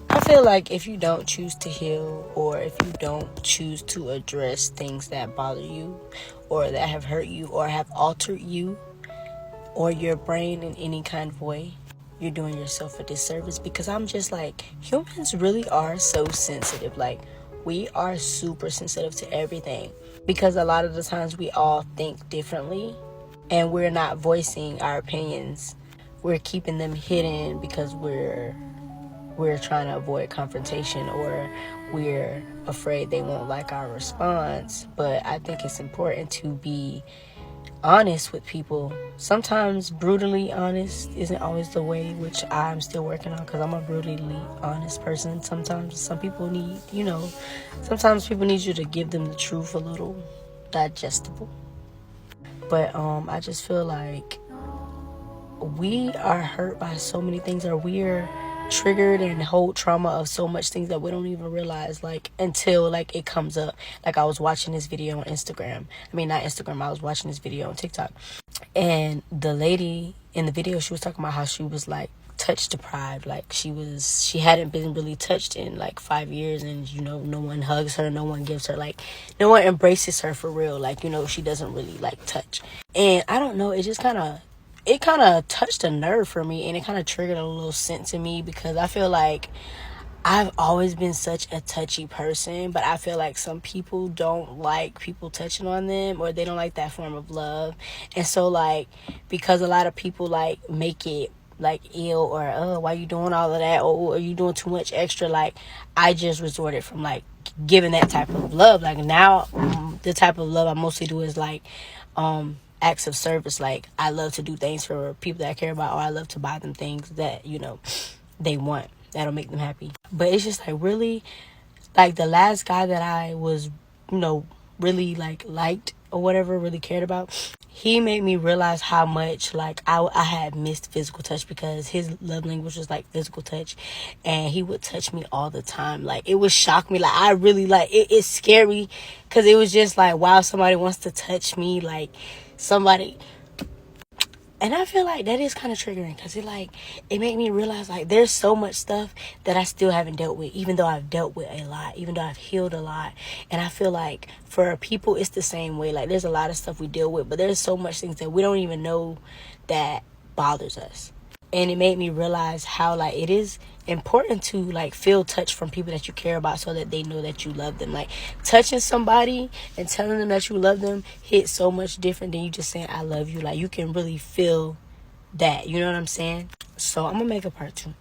I feel like if you don't choose to heal, or if you don't choose to address things that bother you or that have hurt you or have altered you or your brain in any kind of way, you're doing yourself a disservice. Because I'm just like, humans really are so sensitive. Like, we are super sensitive to everything, because a lot of the times we all think differently and we're not voicing our opinions. We're keeping them hidden because we're trying to avoid confrontation, or we're afraid they won't like our response. But I think it's important to be honest with people. Sometimes brutally honest isn't always the way, which I'm still working on, because I'm a brutally honest person. Sometimes some people need, sometimes people need you to give them the truth a little digestible. But I just feel like we are hurt by so many things, or we're triggered and hold trauma of so much things that we don't even realize, like, until like it comes up. Like, I was watching this video on Instagram. I mean, not Instagram, I was watching this video on TikTok, and the lady in the video, she was talking about how she was like touch deprived. Like, she hadn't been really touched in like 5 years, and no one hugs her, no one gives her, like, no one embraces her for real. Like, she doesn't really like touch. And I don't know, it kind of touched a nerve for me, and it kind of triggered a little sense in me, because I feel like I've always been such a touchy person, but I feel like some people don't like people touching on them, or they don't like that form of love. And so, like, because a lot of people like make it like ill, or why you doing all of that, or are you doing too much extra, like, I just resorted from like giving that type of love. Like, now the type of love I mostly do is like acts of service. Like, I love to do things for people that I care about, or I love to buy them things that they want, that'll make them happy. But it's just like, really, like, the last guy that I was really like liked or whatever, really cared about, he made me realize how much like I had missed physical touch, because his love language was like physical touch, and he would touch me all the time. Like, it would shock me. Like, I really, like, it's scary, because it was just like, wow, somebody wants to touch me, like somebody. And I feel like that is kind of triggering, because it made me realize, like, there's so much stuff that I still haven't dealt with, even though I've dealt with a lot, even though I've healed a lot. And I feel like for people, it's the same way. Like, there's a lot of stuff we deal with, but there's so much things that we don't even know that bothers us. And it made me realize how, like, it is important to, like, feel touch from people that you care about, so that they know that you love them. Like, touching somebody and telling them that you love them hits so much different than you just saying, I love you. Like, you can really feel that. You know what I'm saying? So I'm going to make a part 2.